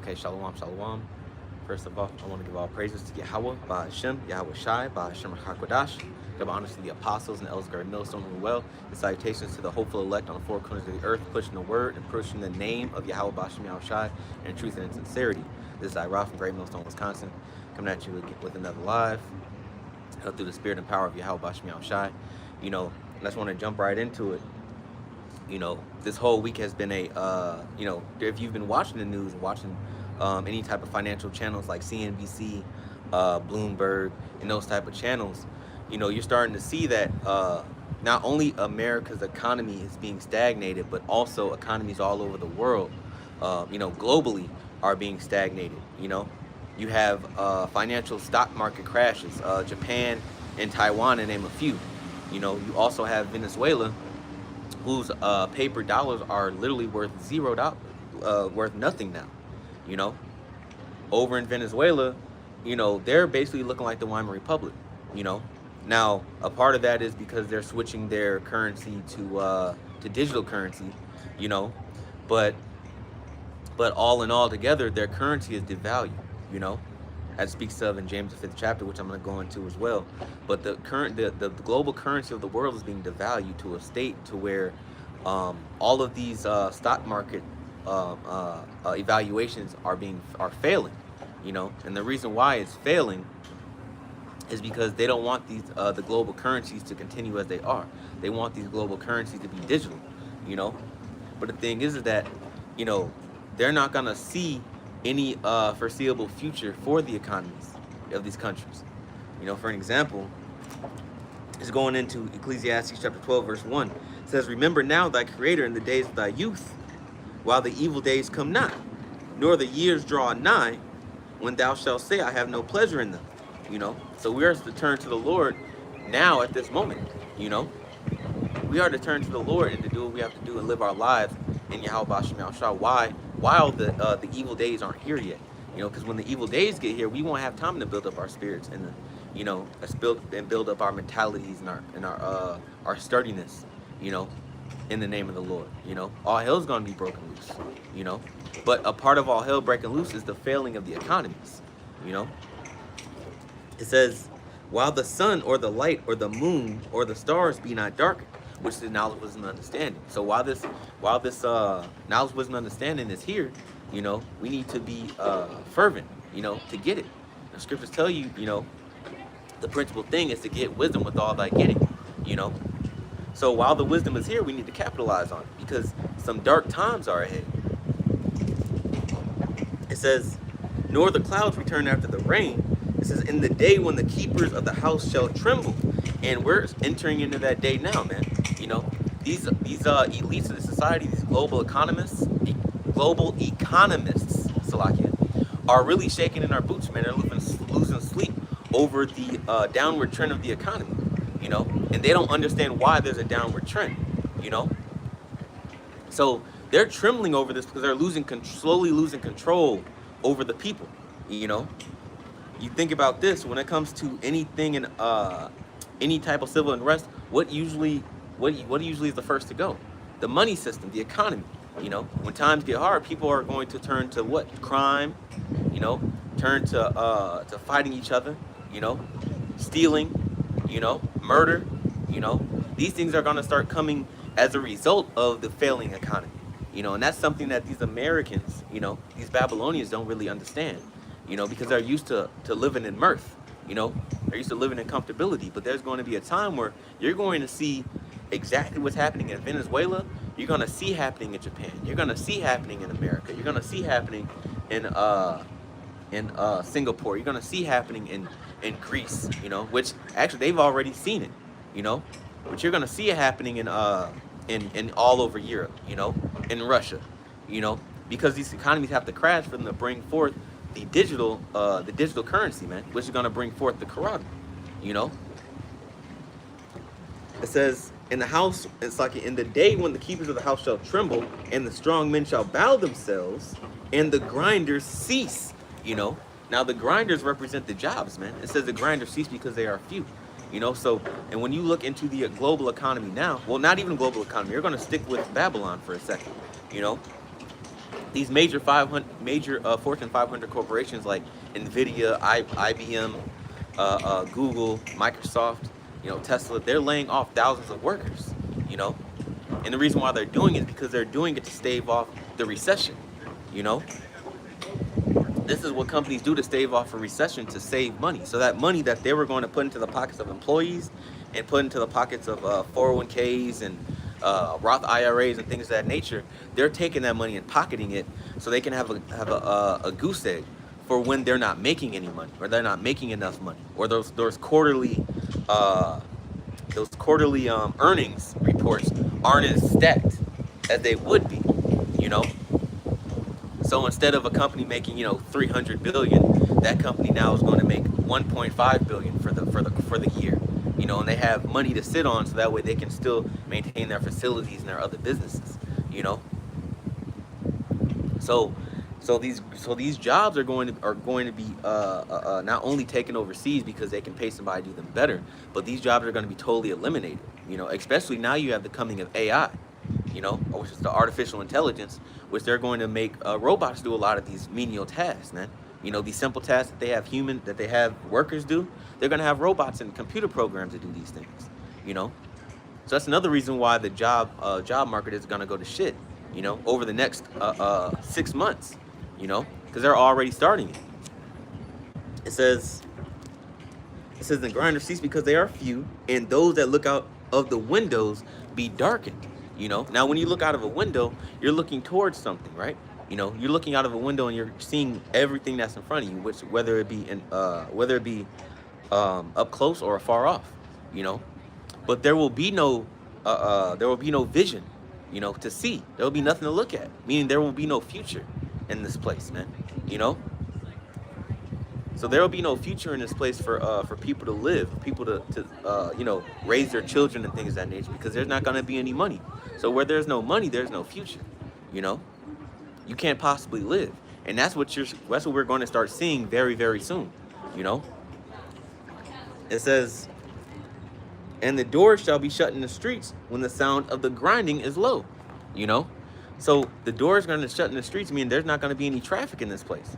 Okay, shalom, shalom. First of all, I want to give all praises to Yahweh, Ba'ashem, Yahweh Shai, Ba'ashem HaKodash. Give honors to the apostles and the elders guard millstone and well. And salutations to the hopeful elect on the four corners of the earth, pushing the word and pushing the name of Yahweh, Ba'ashem, Yahweh Shai, in truth and in sincerity. This is Ira from Great Millstone, Wisconsin, coming at you with another live through the spirit and power of Yahweh, Ba'ashem, Yahweh Shai. I just want to jump right into it. This whole week has been if you've been watching the news, watching any type of financial channels like CNBC, Bloomberg, and those type of channels, you're starting to see that not only America's economy is being stagnated, but also economies all over the world, globally are being stagnated. You have financial stock market crashes, Japan and Taiwan, to name a few. You also have Venezuela, whose paper dollars are literally worth $0, worth nothing now. Over in Venezuela, they're basically looking like the Weimar Republic. Now a part of that is because they're switching their currency to digital currency. But all in all together, their currency is devalued. That speaks of in James the 5th chapter, which I'm going to go into as well. But the global currency of the world is being devalued to a state to where all of these stock market evaluations are failing. And the reason why it's failing is because they don't want these the global currencies to continue as they are. They want these global currencies to be digital. But the thing is that they're not going to see any foreseeable future for the economies of these countries. For an example, it's going into Ecclesiastes chapter 12, verse 1. It says, "Remember now thy Creator in the days of thy youth, while the evil days come not, nor the years draw nigh, when thou shalt say, I have no pleasure in them." So we are to turn to the Lord now at this moment. We are to turn to the Lord and to do what we have to do and live our lives in Yahweh Ba'ashem Yahweh Shai. Why? While the evil days aren't here yet. Because when the evil days get here, we won't have time to build up our spirits and build up our mentalities and our sturdiness. In the name of the Lord. All hell's gonna be broken loose. But a part of all hell breaking loose is the failing of the economies. It says, "While the sun or the light or the moon or the stars be not darkened," which is knowledge, wisdom, and understanding. So while this knowledge, wisdom, and understanding is here, we need to be fervent, to get it. The scriptures tell you, the principal thing is to get wisdom with all thy getting, So while the wisdom is here, we need to capitalize on it because some dark times are ahead. It says, "Nor the clouds return after the rain." It says, "In the day when the keepers of the house shall tremble." And we're entering into that day now, man. These elites of the society, these global economists, Salakia, are really shaking in our boots, man. They're losing sleep over the downward trend of the economy, and they don't understand why there's a downward trend, So they're trembling over this because they're slowly losing control over the people, You think about this when it comes to anything in any type of civil unrest. What usually is the first to go? The money system, the economy. When times get hard, people are going to turn to what? Crime. Turn to fighting each other. Stealing. Murder. These things are going to start coming as a result of the failing economy. And that's something that these Americans, these Babylonians don't really understand. Because they're used to living in mirth. They're used to living in comfortability. But there's going to be a time where you're going to see exactly what's happening in Venezuela. You're going to see happening in Japan. You're going to see happening in America. You're going to see happening in Singapore. You're going to see happening in Greece, which actually they've already seen it, but you're going to see it happening in all over Europe, in Russia, because these economies have to crash for them to bring forth the digital currency, man, which is going to bring forth the Quran. It says, "In the house," it's like, "in the day when the keepers of the house shall tremble, and the strong men shall bow themselves, and the grinders cease." Now the grinders represent the jobs, man. It says the grinders cease because they are few. So, and when you look into the global economy now, well, not even global economy, you're going to stick with Babylon for a second. these major Fortune 500 corporations like Nvidia, IBM, Google, Microsoft, Tesla, they're laying off thousands of workers, you know. And the reason why they're doing it is because they're doing it to stave off the recession, you know. This is what companies do to stave off a recession, to save money. So that money that they were going to put into the pockets of employees and put into the pockets of 401ks and Roth IRAs and things of that nature, they're taking that money and pocketing it so they can have a goose egg for when they're not making any money, or they're not making enough money, or those quarterly earnings reports aren't as stacked as they would be, you know. So instead of a company making 300 billion, that company now is going to make 1.5 billion for the year, and they have money to sit on, so that way they can still maintain their facilities and their other businesses, So these jobs are going to be not only taken overseas because they can pay somebody to do them better, but these jobs are going to be totally eliminated. Especially now you have the coming of AI, which is the artificial intelligence, which they're going to make robots do a lot of these menial tasks, man. These simple tasks that they have workers do, they're going to have robots and computer programs to do these things, So that's another reason why the job market is going to go to shit, over the next 6 months, because they're already starting it. It says the grinder cease because they are few, and those that look out of the windows be darkened. Now when you look out of a window, you're looking towards something, right? You're looking out of a window and you're seeing everything that's in front of you, which whether it be up close or far off, But there will be no vision, to see. There will be nothing to look at. Meaning there will be no future in this place, man. So there will be no future in this place for people to live, people to raise their children and things of that nature, because there's not going to be any money. So where there's no money, there's no future. You can't possibly live, and that's what we're going to start seeing very, very soon. It says, and the doors shall be shut in the streets when the sound of the grinding is low. So the doors are going to shut in the streets, meaning there's not going to be any traffic in this place.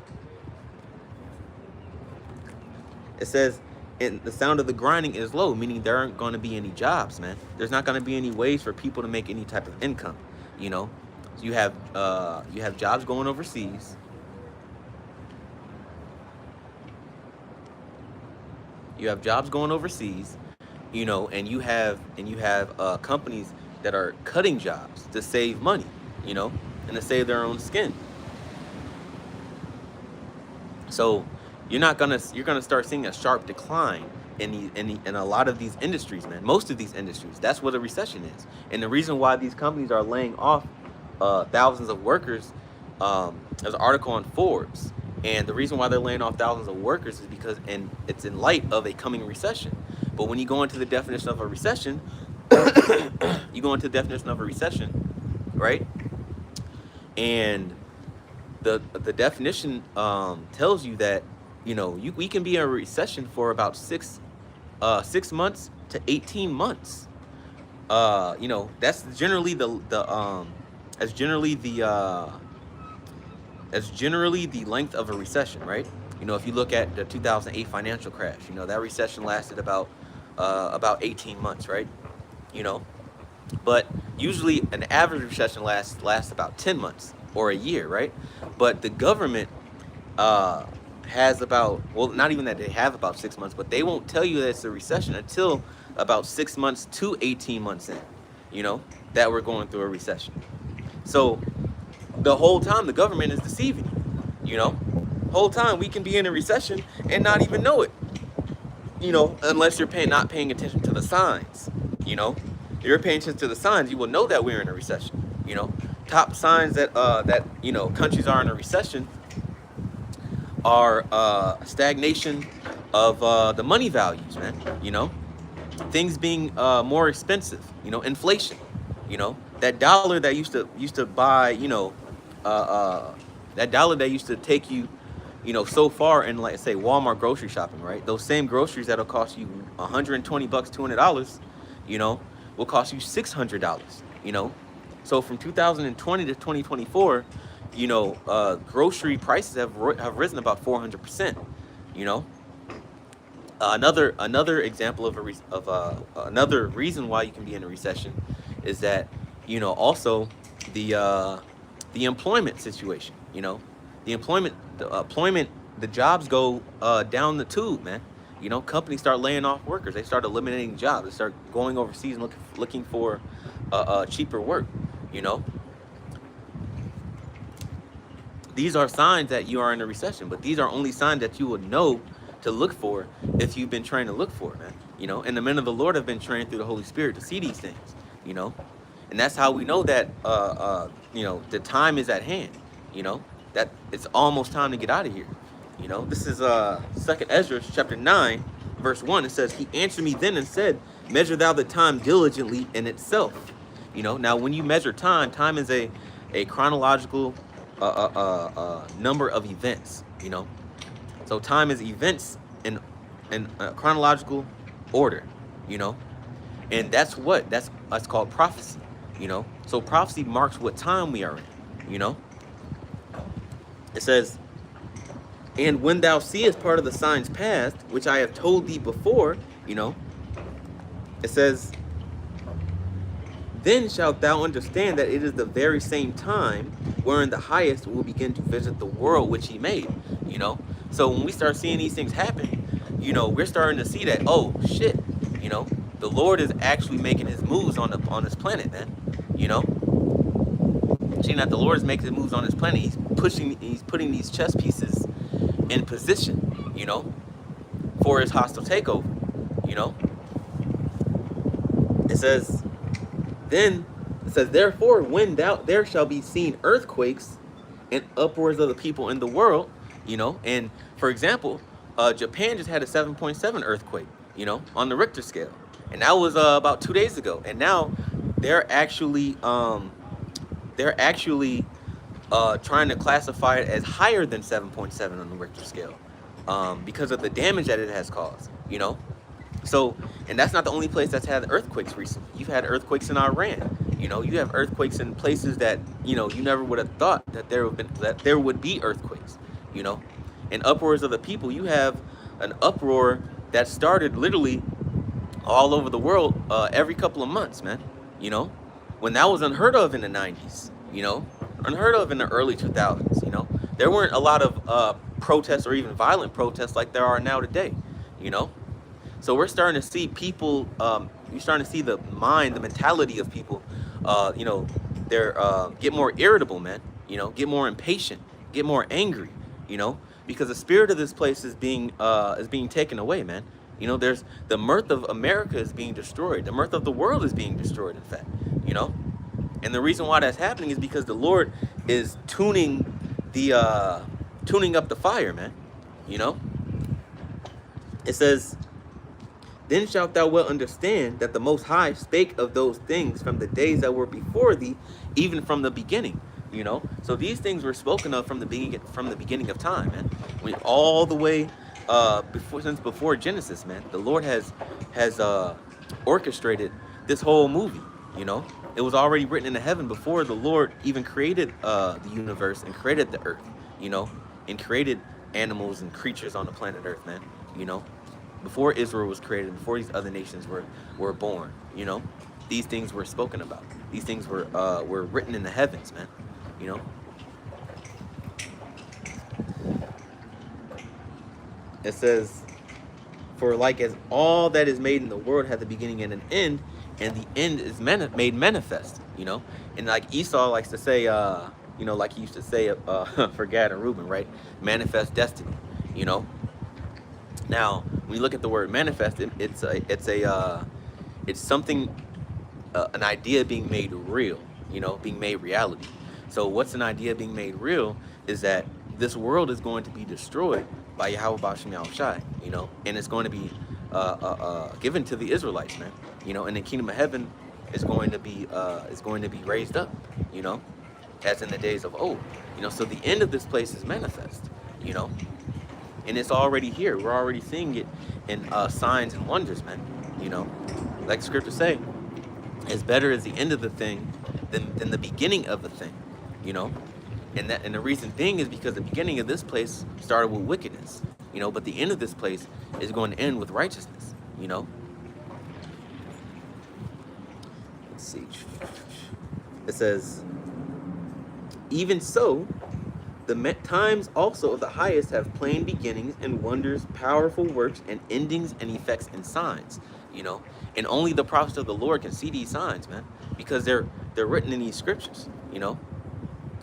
It says, and the sound of the grinding is low, meaning there aren't going to be any jobs, man. There's not going to be any ways for people to make any type of income, So you have jobs going overseas. You have jobs going overseas, and you have companies that are cutting jobs to save money, and to save their own skin. So you're gonna start seeing a sharp decline in a lot of these industries, man. Most of these industries. That's what a recession is. And the reason why these companies are laying off thousands of workers, there's an article on Forbes, and the reason why they're laying off thousands of workers is because, and it's in light of a coming recession. But when you go into the definition of a recession, right? And the definition tells you that we can be in a recession for about 6 months to 18 months. That's generally the length of a recession, right? If you look at the 2008 financial crash, that recession lasted about 18 months, right? But usually an average recession lasts about 10 months or a year, right? But the government has not even that, they have about 6 months, but they won't tell you that it's a recession until about 6 months to 18 months in, that we're going through a recession. So the whole time the government is deceiving you, whole time we can be in a recession and not even know it, unless you're not paying attention to the signs. If you're paying attention to the signs, you will know that we're in a recession. Top signs that countries are in a recession are stagnation of the money values, man. Things being more expensive, inflation. That dollar that used to buy, that dollar that used to take you, so far in, like, say, Walmart grocery shopping, right? Those same groceries that'll cost you $120, $200, will cost you $600, So from 2020 to 2024, grocery prices have risen about 400%. You know, another example of another reason why you can be in a recession is that also the employment situation. The jobs go down the tube, man. Companies start laying off workers. They start eliminating jobs. They start going overseas and looking for cheaper work. These are signs that you are in a recession, but these are only signs that you would know to look for if you've been trained to look for it, man. And the men of the Lord have been trained through the Holy Spirit to see these things, and that's how we know that the time is at hand, that it's almost time to get out of here. This is 2nd Ezra chapter 9 verse 1. It says, he answered me then and said, measure thou the time diligently in itself. Now when you measure time is a chronological number of events. So time is events in chronological order. And that's called prophecy. So prophecy marks what time we are in. It says, and when thou seest part of the signs past, which I have told thee before, it says, then shalt thou understand that it is the very same time wherein the highest will begin to visit the world which he made. So when we start seeing these things happen, we're starting to see that, oh shit, the Lord is actually making his moves on this planet, man. Seeing that the Lord is making his moves on this planet, he's putting these chess pieces in position, for his hostile takeover. It says, therefore, when there shall be seen earthquakes and uproars of the people in the world, and for example, Japan just had a 7.7 earthquake, on the Richter scale, and that was about 2 days ago, and now they're actually trying to classify it as higher than 7.7 on the Richter scale, because of the damage that it has caused. So, and that's not the only place that's had earthquakes recently. You've had earthquakes in Iran. You have earthquakes in places that you never would have thought that there would be earthquakes. And uproars of the people. You have an uproar that started literally all over the world every couple of months, man. When that was unheard of in the 90s. Unheard of in the early 2000s. There weren't a lot of protests or even violent protests like there are now today. So we're starting to see people. You're starting to see the mentality of people. They're get more irritable, man. Get more impatient, get more angry. Because the spirit of this place is being taken away, man. There's the mirth of America is being destroyed. The mirth of the world is being destroyed. In fact, and the reason why that's happening is because the Lord is tuning up the fire, man. It says, then shalt thou well understand that the Most High spake of those things from the days that were before thee, even from the beginning. So these things were spoken of from the beginning of time, man. All the way before Genesis, man. The Lord has orchestrated this whole movie. It was already written in the heaven before the Lord even created the universe and created the earth. And created animals and creatures on the planet Earth, man. Before Israel was created, before these other nations were born. These things were spoken about. These things were written in the heavens, man. It says, for like as all that is made in the world hath a beginning and an end, and the end is made manifest. And like Esau likes to say, like he used to say for Gad and Reuben, right? Manifest destiny. Now, when you look at the word manifest, it's something, an idea being made real, being made reality. So what's an idea being made real is that this world is going to be destroyed by Yahweh Ba'ashem Yahushai, and it's going to be given to the Israelites, man, and the kingdom of heaven is going to be raised up, as in the days of old, so the end of this place is manifest, and it's already here. We're already seeing it in signs and wonders, man. Like the scriptures say, it's better is the end of the thing than the beginning of the thing. And the reason being is because the beginning of this place started with wickedness, but the end of this place is going to end with righteousness, Let's see. It says, even so, the times also of the highest have plain beginnings and wonders, powerful works and endings and effects and signs, and only the prophets of the Lord can see these signs, man, because they're written in these scriptures,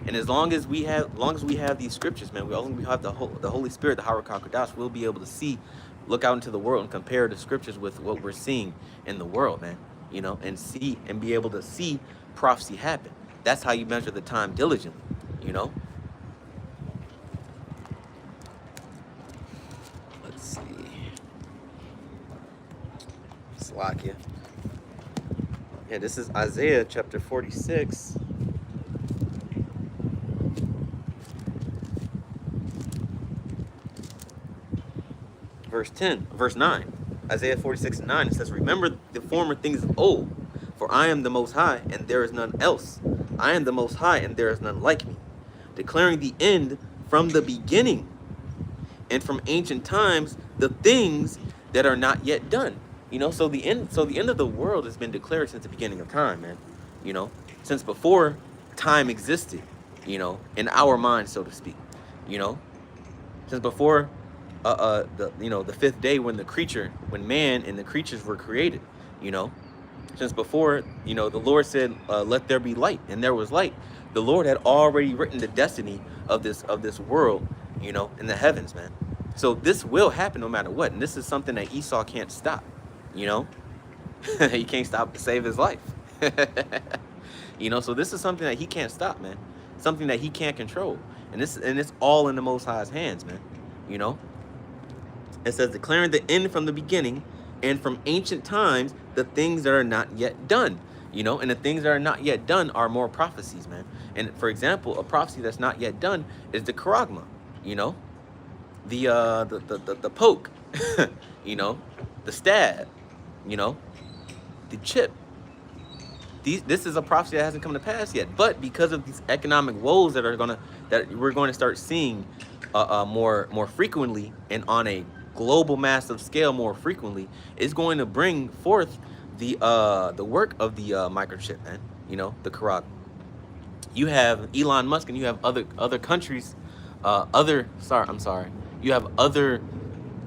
And as long as we have these scriptures, man, we have the Holy Spirit, the Howard Kakodash, we'll be able to look out into the world and compare the scriptures with what we're seeing in the world, man, and be able to see prophecy happen. That's how you measure the time diligently, Let's see. Slakia. Yeah, this is Isaiah chapter 46. Verse 9. Isaiah 46:9. It says, remember the former things of old, for I am the Most High, and there is none else. I am the Most High, and there is none like me, declaring the end from the beginning, and from ancient times the things that are not yet done. So the end of the world has been declared since the beginning of time, man. Since before time existed, in our minds, so to speak. Since before the fifth day when man and the creatures were created, since before, the Lord said, let there be light, and there was light. The Lord had already written the destiny of this world, in the heavens, man. So this will happen no matter what. And this is something that Esau can't stop, he can't stop to save his life. So this is something that he can't stop, man. Something that he can't control. And it's all in the Most High's hands, man. It says, declaring the end from the beginning, and from ancient times the things that are not yet done. And the things that are not yet done are more prophecies, man. And for example, a prophecy that's not yet done is the charagma, the poke, the stab, the chip. This is a prophecy that hasn't come to pass yet, but because of these economic woes that we're going to start seeing more frequently and on a global massive scale more frequently, is going to bring forth the work of the microchip, man. The charagma. You have Elon Musk, and you have other countries, you have other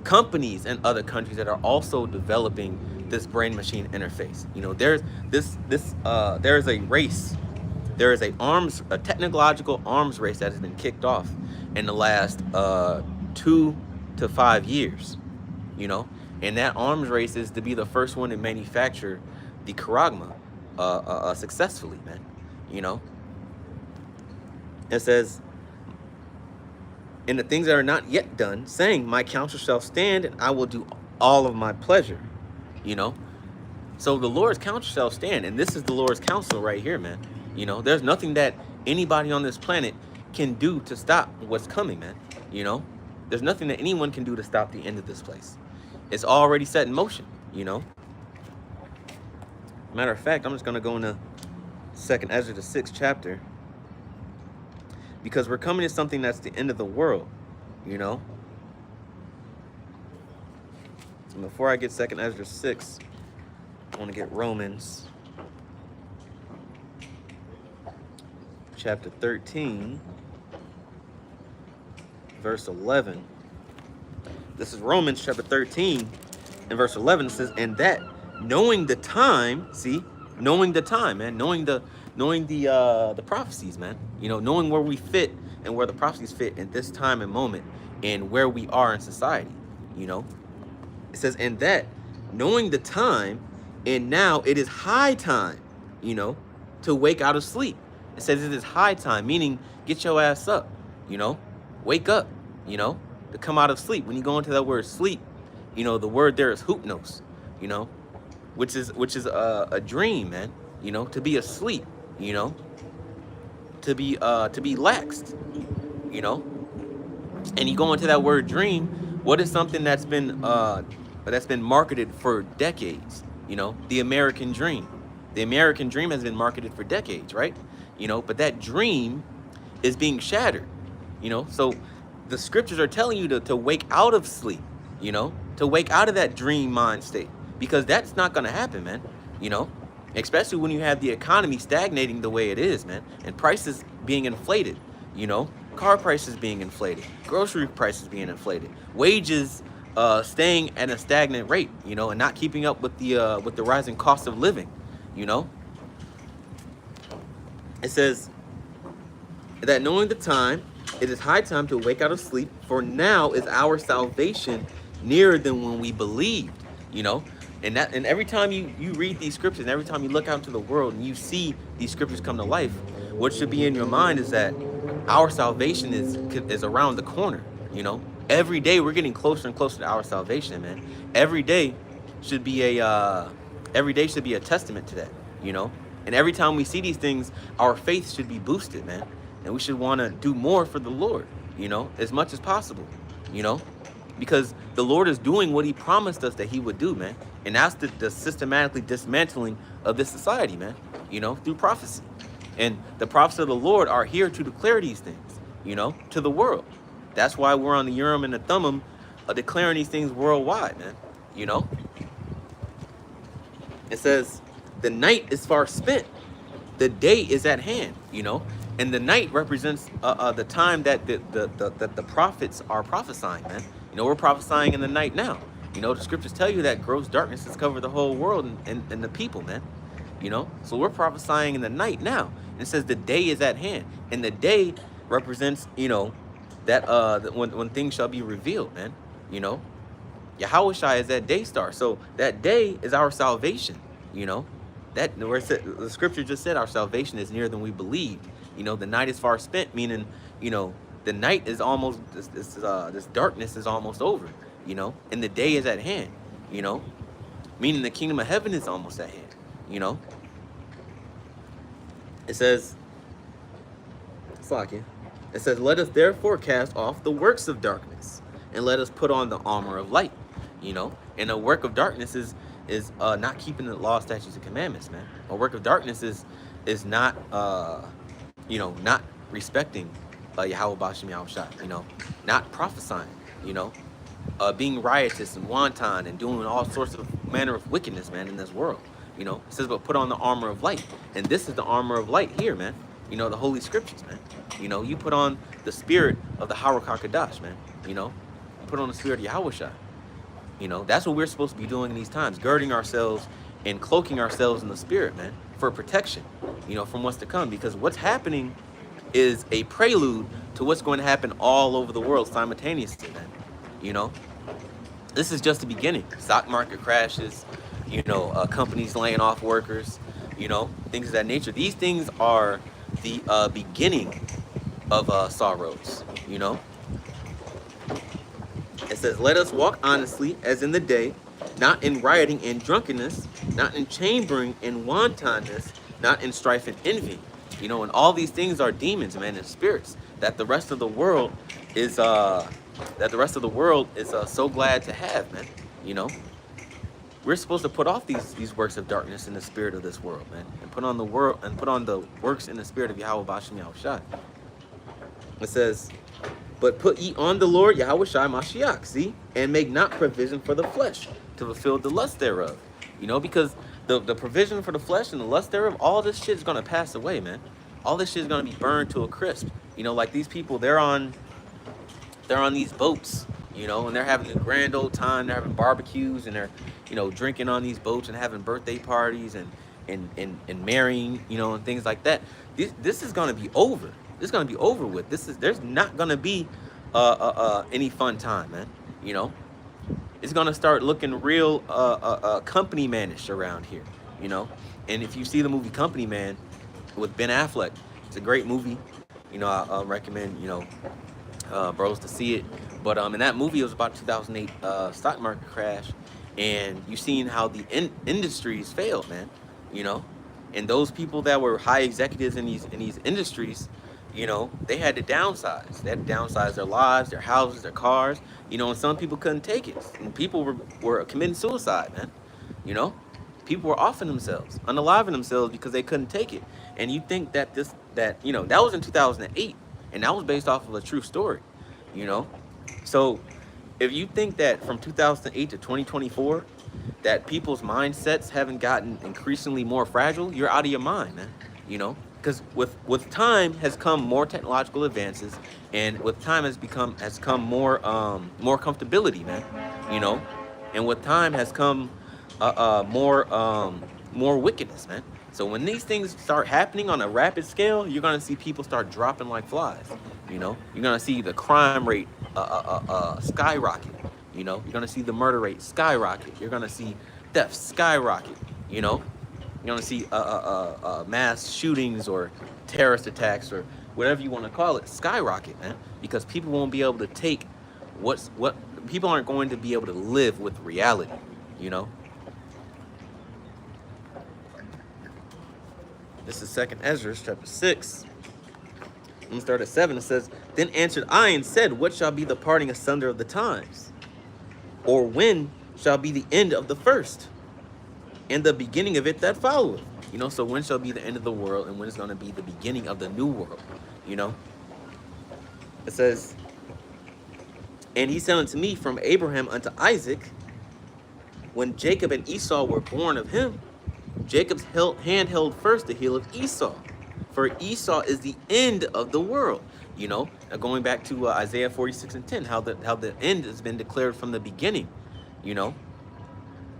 companies and other countries that are also developing this brain machine interface. There's a race. There is a technological arms race that has been kicked off in the last 2 to 5 years, and that arms race is to be the first one to manufacture the charagma successfully, man. It says, and the things that are not yet done, saying, my counsel shall stand, and I will do all of my pleasure. So the Lord's counsel shall stand, and this is the Lord's counsel right here, man. There's nothing that anybody on this planet can do to stop what's coming, man. There's nothing that anyone can do to stop the end of this place. It's already set in motion, Matter of fact, I'm just going to go into 2nd Ezra, the 6th chapter, because we're coming to something that's the end of the world, And before I get 2nd Ezra 6, I want to get Romans chapter 13, verse 11. This is Romans chapter 13 and verse 11. It says, and that knowing the time, knowing the time, man, knowing the prophecies, man, knowing where we fit and where the prophecies fit in this time and moment and where we are in society, It says, and that knowing the time, and now it is high time, to wake out of sleep. It says it is high time, meaning get your ass up, wake up, to come out of sleep. When you go into that word sleep, the word there is hupnos, which is a dream, man, to be asleep, to be laxed, and you go into that word dream. What is something that's been marketed for decades? The American dream. The American dream has been marketed for decades, right? But that dream is being shattered, you know. So the scriptures are telling you to wake out of sleep, you know, to wake out of that dream mind state, because that's not going to happen, man, you know, especially when you have the economy stagnating the way it is, man, and prices being inflated, you know, car prices being inflated, grocery prices being inflated, wages staying at a stagnant rate, you know, and not keeping up with the rising cost of living, you know. It says that knowing the time, it is high time to wake out of sleep, for now is our salvation nearer than when we believed, you know. And every time you read these scriptures, and every time you look out into the world and you see these scriptures come to life, what should be in your mind is that our salvation is around the corner, you know. Every day we're getting closer and closer to our salvation, man. Every day should be every day should be a testament to that, you know. And every time we see these things, our faith should be boosted, man. And we should want to do more for the Lord, you know, as much as possible, you know, because the Lord is doing what he promised us that he would do, man. And that's the systematically dismantling of this society, man, you know, through prophecy. And the prophets of the Lord are here to declare these things, you know, to the world. That's why we're on the Urim and the Thummim declaring these things worldwide, man, you know. It says, the night is far spent, the day is at hand, you know. And the night represents the time that the prophets are prophesying, man. You know, we're prophesying in the night now. You know, the scriptures tell you that gross darkness has covered the whole world and the people, man. You know, so we're prophesying in the night now. And it says the day is at hand. And the day represents, you know, that when things shall be revealed, man. You know, Yahushua is that day star. So that day is our salvation, you know. That where it said, the scripture just said our salvation is nearer than we believed. You know, the night is far spent, meaning, you know, the night is almost, this darkness is almost over, you know, and the day is at hand, you know, meaning the kingdom of heaven is almost at hand, you know. It says, it says, let us therefore cast off the works of darkness and let us put on the armor of light, you know. And a work of darkness is not keeping the law, statutes, and commandments, man. A work of darkness is not, you know, not respecting Yahweh Bashim Yahushua, you know, not prophesying, you know, being riotous and wanton and doing all sorts of manner of wickedness, man, in this world, you know. It says, but put on the armor of light. And this is the armor of light here, man. You know, the Holy Scriptures, man. You know, you put on the spirit of the Haruch HaKadosh, man. You know, you put on the spirit of Yahushua. You know, that's what we're supposed to be doing in these times, girding ourselves and cloaking ourselves in the spirit, man, for protection, you know, from what's to come. Because what's happening is a prelude to what's going to happen all over the world simultaneously, man. You know, this is just the beginning. Stock market crashes, you know, companies laying off workers, you know, things of that nature. These things are the beginning of sorrows, you know. It says, let us walk honestly as in the day, not in rioting and drunkenness, not in chambering and wantonness, not in strife and envy. You know, and all these things are demons, man, and spirits that the rest of the world is so glad to have, man. You know, we're supposed to put off these works of darkness in the spirit of this world, man, and put on the works in the spirit of Yahweh Bashim Yahushua. It says, but put ye on the Lord Yahweh Shai Mashiach, see, and make not provision for the flesh to fulfill the lust thereof. You know, because the provision for the flesh and the lust thereof, all this shit is gonna pass away, man. All this shit is gonna be burned to a crisp. You know, like these people, they're on these boats, you know, and they're having a grand old time. They're having barbecues and they're, you know, drinking on these boats and having birthday parties and marrying, you know, and things like that. This is gonna be over. This is gonna be over with. There's not gonna be any fun time, man. You know, it's gonna start looking real company manish around here, you know. And if you see the movie Company Man with Ben Affleck, it's a great movie. You know, I recommend, you know, bros to see it. But in that movie, it was about 2008 stock market crash, and you've seen how the industries failed, man. You know, and those people that were high executives in these industries, you know, they had to downsize. They had to downsize their lives, their houses, their cars. You know, and some people couldn't take it. And people were committing suicide, man. You know, people were offing themselves, unaliving themselves because they couldn't take it. And you think that you know, that was in 2008. And that was based off of a true story, you know? So if you think that from 2008 to 2024, that people's mindsets haven't gotten increasingly more fragile, you're out of your mind, man. You know, because with time has come more technological advances, and with time has come more comfortability, man. You know, and with time has come more wickedness, man. So when these things start happening on a rapid scale, you're gonna see people start dropping like flies. You know, you're gonna see the crime rate skyrocket. You know, you're gonna see the murder rate skyrocket. You're gonna see theft skyrocket. You know, you're gonna see mass shootings or terrorist attacks or whatever you want to call it skyrocket, man. Because people won't be able to take what people aren't going to be able to live with reality. You know. This is 2nd Ezra, chapter 6. I'm going to start at 7. It says, Then answered I and said, What shall be the parting asunder of the times? Or when shall be the end of the first, and the beginning of it that followeth? You know, so when shall be the end of the world, and when is going to be the beginning of the new world? You know? It says, And he said unto me, From Abraham unto Isaac, when Jacob and Esau were born of him, Jacob's hand held first the heel of Esau, for Esau is the end of the world. You know, going back to Isaiah 46:10, how the end has been declared from the beginning. You know,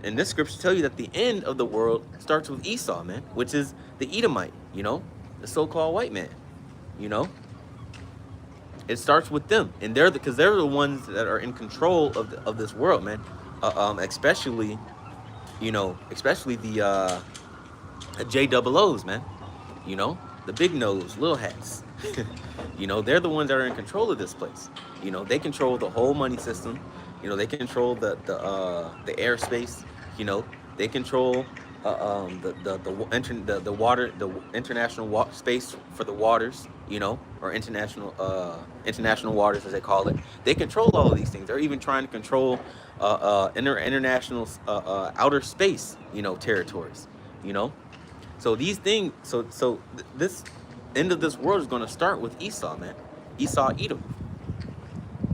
and this scripture tell you that the end of the world starts with Esau, man, which is the Edomite. You know, the so-called white man. You know, it starts with them, and they're the ones that are in control of this world, man. Especially. You know, especially the JOOs, man. You know, the big nose, little hats. You know, they're the ones that are in control of this place. You know, they control the whole money system. You know, they control the airspace. You know, they control the water, the international space for the waters. You know, or international waters as they call it. They control all of these things. They're even trying to control international outer space, you know, territories, you know. So these things, this end of this world is going to start with Esau, man. Esau, Edom.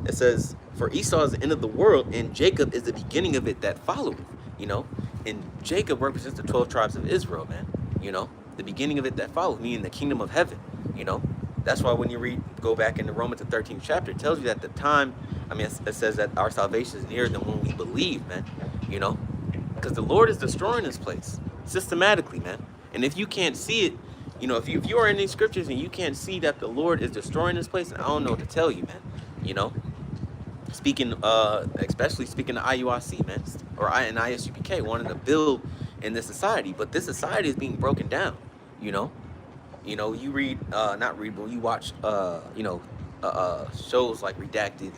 It says, for Esau is the end of the world, and Jacob is the beginning of it that followeth, you know. And Jacob represents the 12 tribes of Israel, man. You know, the beginning of it that followeth, meaning the kingdom of heaven, you know. That's why when you go back into Romans, the 13th chapter, it tells you that the time, it says that our salvation is nearer than when we believe, man, you know, because the Lord is destroying this place systematically, man. And if you can't see it, you know, if you are in these scriptures and you can't see that the Lord is destroying this place, I don't know what to tell you, man, you know. Especially speaking to IUIC, man, and ISUPK wanting to build in this society, but this society is being broken down, you know. You know, you but you watch, shows like Redacted,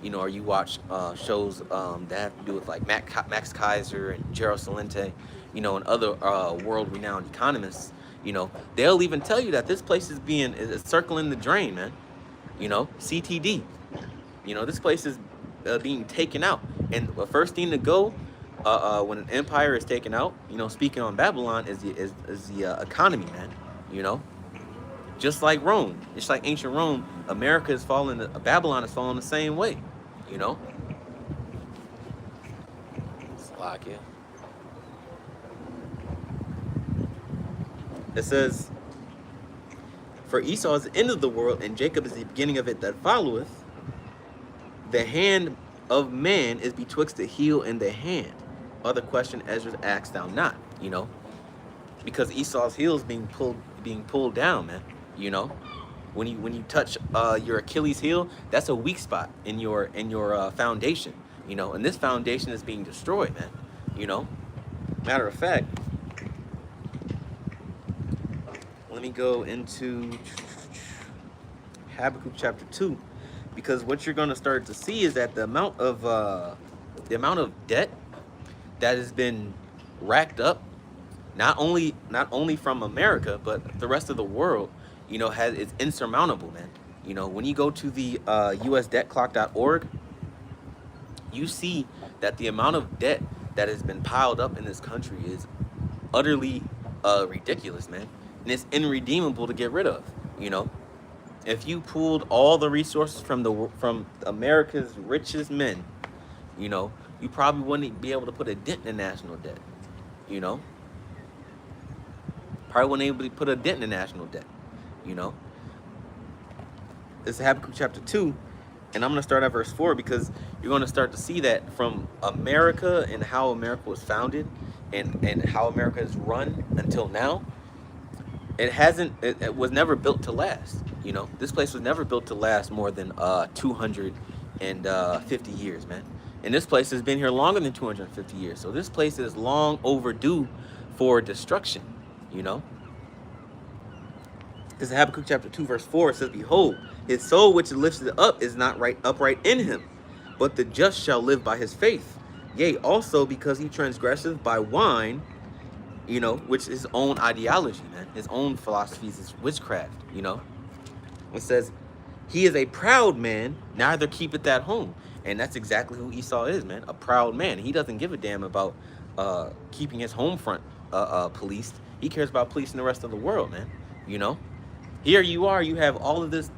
you know, or you watch shows that have to do with like Max Kaiser and Gerald Celente, you know, and other world-renowned economists. You know, they'll even tell you that this place is circling the drain, man. You know, CTD. You know, this place is being taken out, and the first thing to go when an empire is taken out, you know, speaking on Babylon, is the economy, man. You know, just like Rome, just like ancient Rome, America is falling, Babylon is falling the same way, you know. Slovakia. It says, for Esau is the end of the world, and Jacob is the beginning of it that followeth. The hand of man is betwixt the heel and the hand. Other question Ezra asked thou not, you know, because Esau's heel is being pulled down, man. You know, when you touch your Achilles heel, that's a weak spot in your foundation, you know, and this foundation is being destroyed, man. You know, matter of fact, let me go into Habakkuk chapter 2, because what you're going to start to see is that the amount of debt that has been racked up, not only from America, but the rest of the world, you know, it's insurmountable, man. You know, when you go to the usdebtclock.org, you see that the amount of debt that has been piled up in this country is utterly ridiculous, man. And it's irredeemable to get rid of, you know. if you pooled all the resources from America's richest men, you know, you probably wouldn't be able to put a dent in the national debt. You know, probably wouldn't able to put a dent in the national debt. You know, this is Habakkuk chapter 2, and I'm going to start at verse 4 because you're going to start to see that from America and how America was founded and how America is run until now. It was never built to last. You know, this place was never built to last more than 250 years, man. And this place has been here longer than 250 years. So this place is long overdue for destruction, you know. This is Habakkuk chapter 2, verse 4. It says, behold, his soul which is lifted up is not upright in him, but the just shall live by his faith. Yea, also because he transgresseth by wine, you know, which is his own ideology, man. His own philosophies is witchcraft, you know. It says, he is a proud man, neither keepeth at home. And that's exactly who Esau is, man. A proud man. He doesn't give a damn about keeping his home front policed. He cares about policing the rest of the world, man. You know, here you are, you have all of this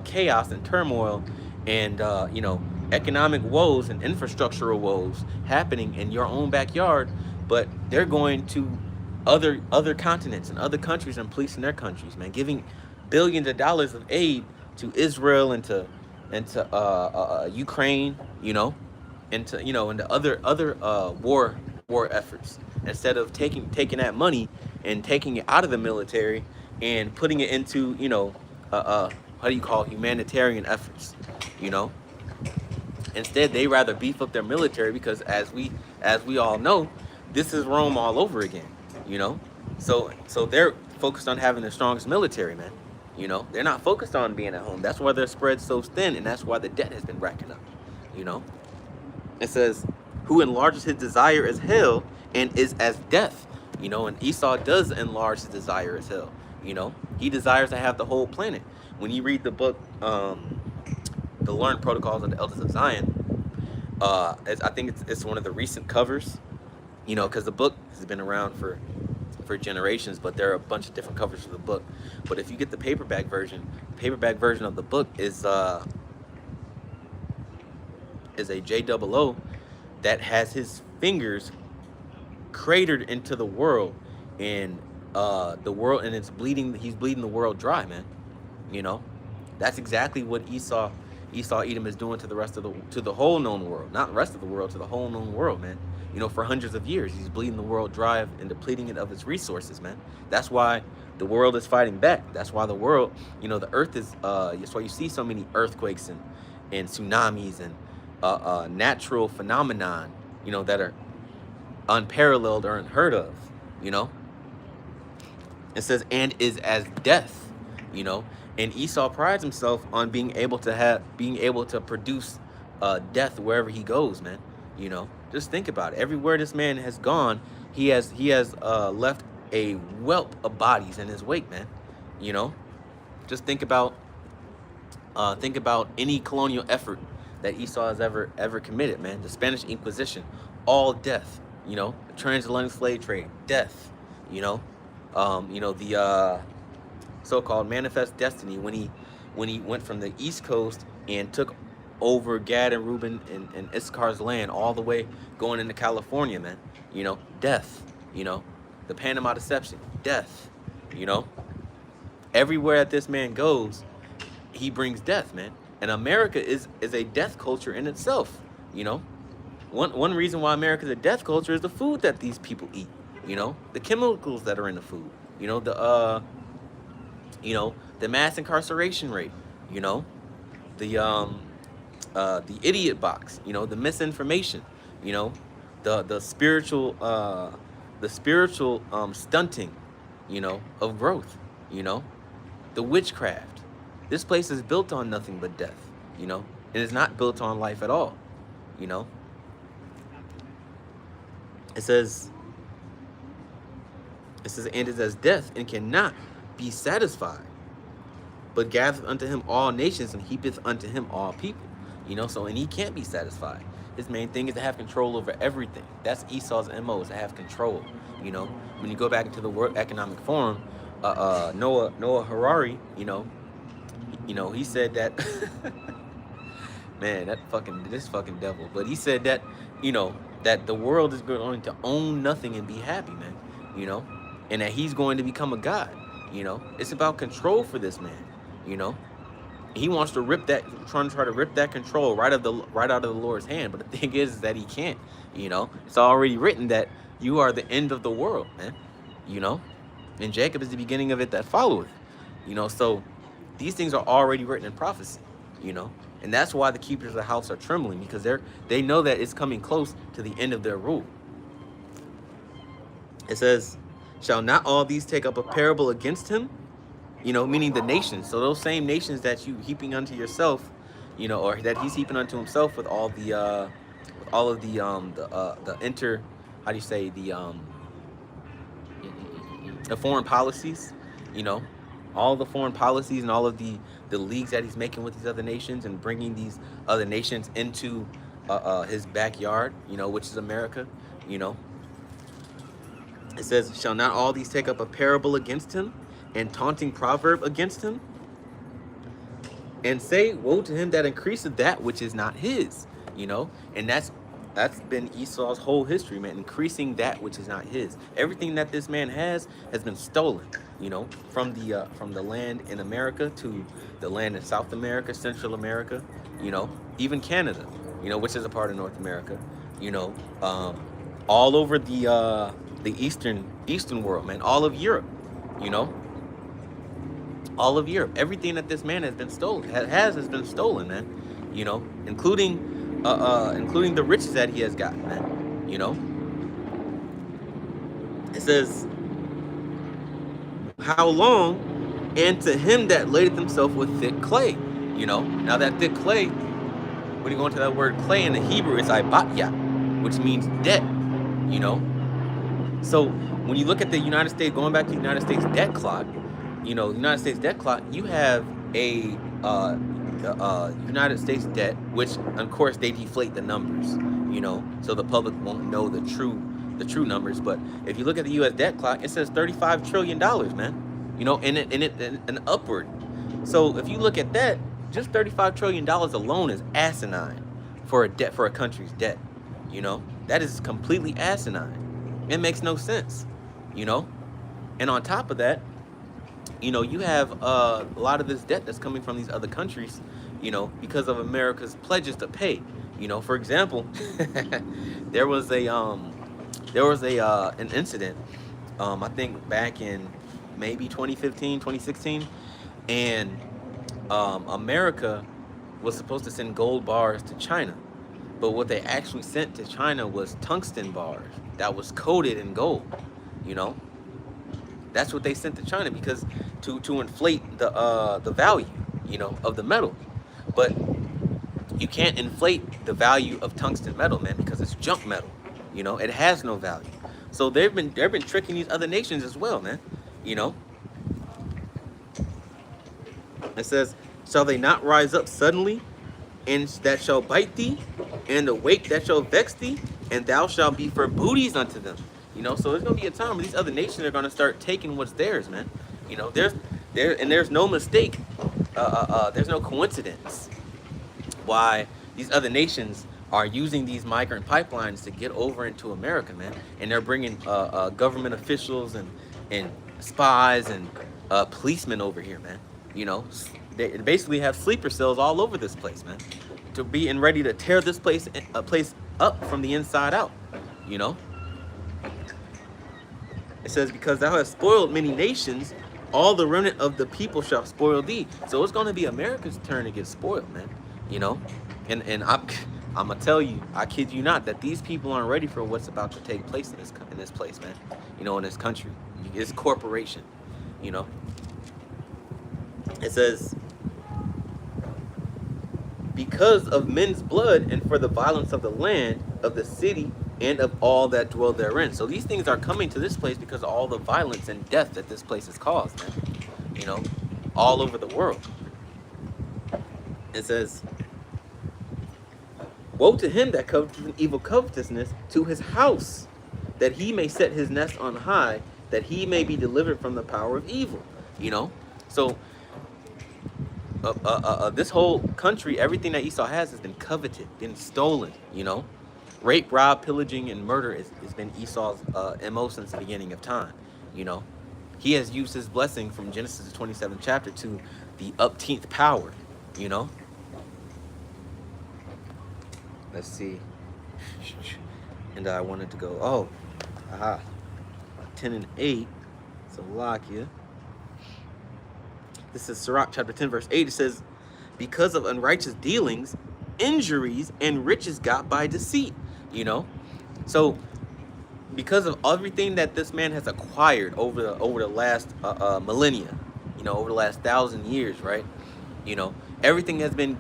chaos and turmoil and, you know, economic woes and infrastructural woes happening in your own backyard, but they're going to other continents and other countries and policing their countries, man, giving billions of dollars of aid to Israel and to Ukraine, you know, into other war efforts, instead of taking that money and taking it out of the military and putting it into, you know, how do you call it, humanitarian efforts, you know. Instead, they rather beef up their military because, as we all know, this is Rome all over again, you know. So they're focused on having the strongest military, man. You know, they're not focused on being at home. That's why their spread's so thin, and that's why the debt has been racking up. You know, it says, who enlarges his desire as hell and is as death. You know, and Esau does enlarge his desire as hell. You know, he desires to have the whole planet. When you read the book, The Learned Protocols of the Elders of Zion, I think it's one of the recent covers. You know, because the book has been around for generations, but there are a bunch of different covers for the book. But if you get the paperback version of the book is a JOO that has his fingers cratered into the world, and it's bleeding. He's bleeding the world dry, man. You know, that's exactly what Esau Edom is doing to the whole known world, not the rest of the world, to the whole known world, man. You know, for hundreds of years, he's bleeding the world dry and depleting it of its resources, man. That's why the world is fighting back. That's why the world, you know, the earth is, that's why you see so many earthquakes and tsunamis and natural phenomenon, you know, that are unparalleled or unheard of, you know. It says, and is as death, you know. And Esau prides himself on being able to produce death wherever he goes, man. You know, just think about it. Everywhere this man has gone, he has left a whelp of bodies in his wake, man. You know, just think about any colonial effort that Esau has ever committed, man. The Spanish Inquisition, all death. You know, the transatlantic slave trade, death. You know, the so-called Manifest Destiny, when he went from the East Coast and took over Gad and Reuben and Issachar's land all the way going into California, man. You know, death. You know, the Panama Deception, death. You know, everywhere that this man goes, he brings death, man. And America is a death culture in itself. You know, one reason why America is a death culture is the food that these people eat. You know, the chemicals that are in the food. You know, the mass incarceration rate. You know, the idiot box. You know, the misinformation. You know, the spiritual stunting. You know, of growth. You know, the witchcraft. This place is built on nothing but death. You know, it is not built on life at all. You know, it says, and is as death, and cannot be satisfied, but gathereth unto him all nations, and heapeth unto him all people. You know, so, and he can't be satisfied. His main thing is to have control over everything. That's Esau's MO, is to have control. You know, when you go back into the World Economic Forum, Noah Harari, you know, You know, he said that man, this fucking devil. But he said that, you know, that the world is going to own nothing and be happy, man. You know, and that he's going to become a god. You know, it's about control for this man. You know, he wants to try to rip that control right out of the Lord's hand. But the thing is that he can't. You know, it's already written that you are the end of the world, man. You know, and Jacob is the beginning of it that followeth. You know, so these things are already written in prophecy. You know, and that's why the keepers of the house are trembling, because they know that it's coming close to the end of their rule. It says, "Shall not all these take up a parable against him?" You know, meaning the nations. So those same nations that you heaping unto yourself, you know, or that he's heaping unto himself with all of the how do you say, the foreign policies, you know, all the foreign policies and all of the leagues that he's making with these other nations and bringing these other nations into his backyard, you know, which is America, you know. It says, "Shall not all these take up a parable against him, and taunting proverb against him? And say, woe to him that increaseth that which is not his." You know, and that's been Esau's whole history, man, increasing that which is not his. Everything that this man has been stolen, you know, from the land in America to the land in South America, Central America, you know, even Canada, you know, which is a part of North America, you know, all over the eastern world, man, all of Europe, you know, all of Europe. Everything that this man has been stolen, has been stolen, man, you know, including the riches that he has gotten, man, you know. It says, "How long? And to him that ladeth himself with thick clay." You know, now that thick clay, when you go into that word clay in the Hebrew, it's ibatya, which means debt, you know. So when you look at the United States, going back to the United States debt clock, you know, the United States debt clock, you have a United States debt, which of course they deflate the numbers, you know, so the public won't know the true numbers. But if you look at the U.S. debt clock, it says $35 trillion, man, you know, and upward. So if you look at that, just $35 trillion alone is asinine for a country's debt. You know, that is completely asinine. It makes no sense, you know. And on top of that, you know, you have a lot of this debt that's coming from these other countries, you know, because of America's pledges to pay. You know, for example, there was an incident, I think back in maybe 2015, 2016, and America was supposed to send gold bars to China, but what they actually sent to China was tungsten bars that was coated in gold. You know, that's what they sent to China, because to inflate the value, you know, of the metal. But you can't inflate the value of tungsten metal, man, because it's junk metal. You know, it has no value. So they've been tricking these other nations as well, man. You know, it says, "Shall they not rise up suddenly, and that shall bite thee, and awake that shall vex thee, and thou shalt be for booties unto them." You know, so there's gonna be a time where these other nations are gonna start taking what's theirs, man. You know, there's no mistake, there's no coincidence why these other nations are using these migrant pipelines to get over into America, man. And they're bringing government officials and spies and policemen over here, man. You know, they basically have sleeper cells all over this place, man, to be ready to tear this place up from the inside out. You know, it says, "Because thou hast spoiled many nations, all the remnant of the people shall spoil thee." So it's going to be America's turn to get spoiled, man. You know, and I'm gonna tell you, I kid you not, that these people aren't ready for what's about to take place in this place, man. You know, in this country, it's corporation. You know, it says, "Because of men's blood, and for the violence of the land, of the city, and of all that dwell therein." So these things are coming to this place because of all the violence and death that this place has caused, man. You know, all over the world. It says, "Woe to him that coveteth an evil covetousness to his house, that he may set his nest on high, that he may be delivered from the power of evil." You know, so this whole country, everything that Esau has been coveted, been stolen, you know. Rape, rob, pillaging, and murder has been Esau's MO since the beginning of time, you know. He has used his blessing from Genesis, the 27th chapter, to the upteenth power, you know. Let's see. And I wanted to go, oh, aha, 10 and 8, so Salakia. This is Sirach chapter 10, verse 8. It says, because of unrighteous dealings, injuries, and riches got by deceit, you know. So because of everything that this man has acquired over the last millennia, you know, over the last 1,000 years, right? You know, everything has been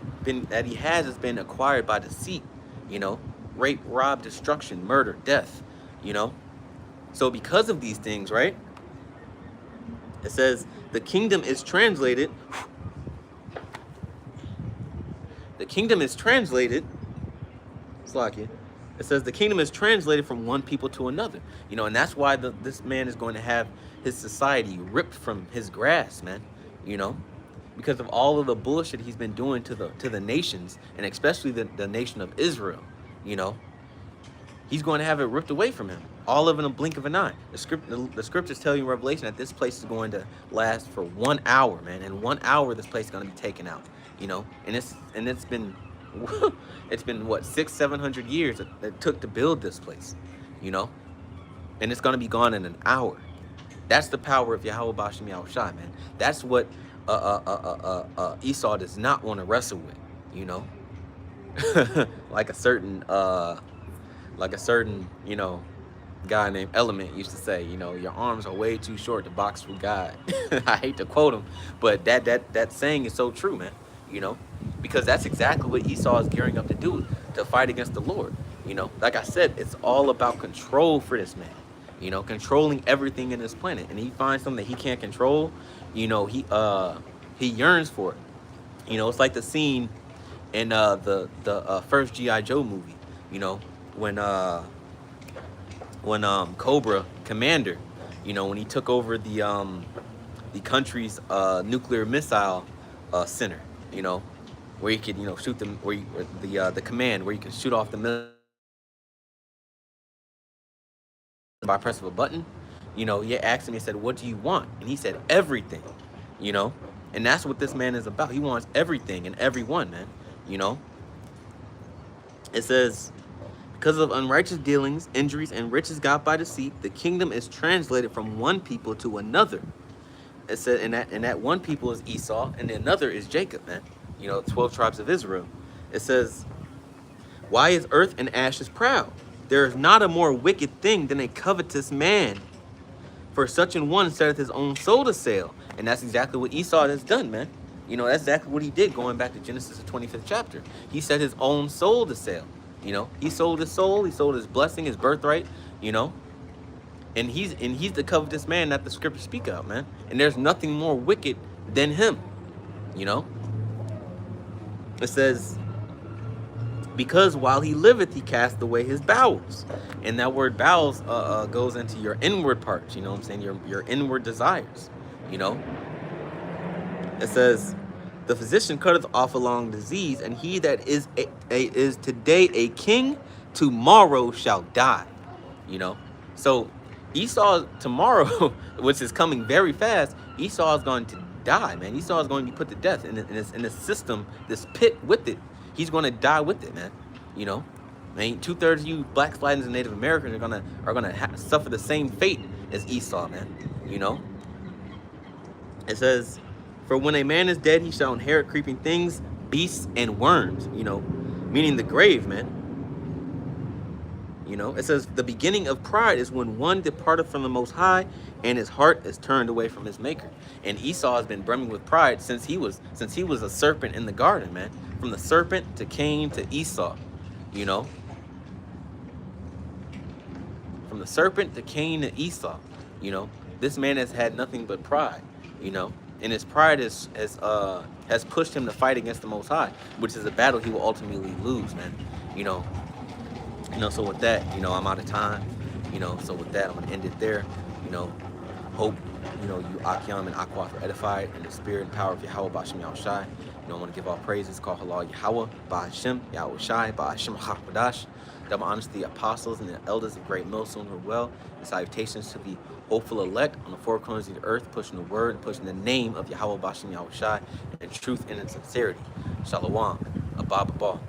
that he has been acquired by deceit, you know, rape, rob, destruction, murder, death, you know. So because of these things, right? It says the kingdom is translated. The kingdom is translated. Slakia. It says the kingdom is translated from one people to another, you know, and that's why this man is going to have his society ripped from his grasp, man, you know, because of all of the bullshit he's been doing to the nations, and especially the nation of Israel, you know. He's going to have it ripped away from him, all of in a blink of an eye. The scriptures tell you in Revelation that this place is going to last for 1 hour, man. In 1 hour, this place is going to be taken out, you know. And it's been it's been what 600-700 years that it took to build this place, you know. And it's going to be gone in an hour. That's the power of Yahweh Bashim Yahushai, man. That's what Esau does not want to wrestle with, you know. like a certain you know, guy named Element used to say, you know, your arms are way too short to box with God. I hate to quote him, but that saying is so true, man, you know, because that's exactly what Esau is gearing up to do, to fight against the Lord, you know. Like I said, it's all about control for this man, you know, controlling everything in this planet, and he finds something that he can't control, you know, he yearns for it, you know. It's like the scene in the first G.I. Joe movie, you know, when Cobra Commander, you know, when he took over the country's nuclear missile center, you know, where he could, you know, shoot them, where the command where you can shoot off the missile by press of a button, you know. He asked him, he said, what do you want? And he said, everything, you know. And that's what this man is about. He wants everything and everyone, man, you know. It says, because of unrighteous dealings, injuries, and riches got by deceit, the kingdom is translated from one people to another. It said, and that one people is Esau, and the another is Jacob, man. You know, 12 tribes of Israel. It says, why is earth and ashes proud? There is not a more wicked thing than a covetous man. For such an one setteth his own soul to sale. And that's exactly what Esau has done, man. You know, that's exactly what he did, going back to Genesis, the 25th chapter. He set his own soul to sale. You know, he sold his soul, he sold his blessing, his birthright, you know. And he's the covetous man that the scriptures speak of, man. And there's nothing more wicked than him, you know. It says, because while he liveth, he cast away his bowels. And that word bowels goes into your inward parts, you know what I'm saying? Your inward desires, you know. It says, the physician cutteth off a long disease, and he that is today a king, tomorrow shall die. You know, so Esau tomorrow, which is coming very fast, Esau is going to die, man. Esau is going to be put to death in this system, this pit with it. He's going to die with it, man. You know, man, 2/3 of you blacks, Latins, and Native Americans are gonna suffer the same fate as Esau, man. You know, it says, for when a man is dead, he shall inherit creeping things, beasts, and worms, you know, meaning the grave, man. You know, it says, the beginning of pride is when one departeth from the Most High, and his heart is turned away from his Maker. And Esau has been brimming with pride since he was a serpent in the garden, man. From the serpent to Cain to Esau, you know. From the serpent to Cain to Esau, you know. This man has had nothing but pride, you know. And his pride has pushed him to fight against the Most High, which is a battle he will ultimately lose, man. You know, so with that, you know, I'm out of time. You know, so with that, I'm gonna end it there. You know, hope You Akyam and Akwaf are edified in the spirit and power of Yahweh Ba'Shem Yahushai. I want to give all praises, call halal Yahweh, Ba'Shem, Yahweh Shai, Ba'Shem HaKodash. Double honors to the apostles and the elders of Great Millstone who are well, and salutations to the hopeful elect on the four corners of the earth, pushing the word and pushing the name of Yahweh Ba'Shem Yahushai in truth and in sincerity. Shalom, Abba Baba.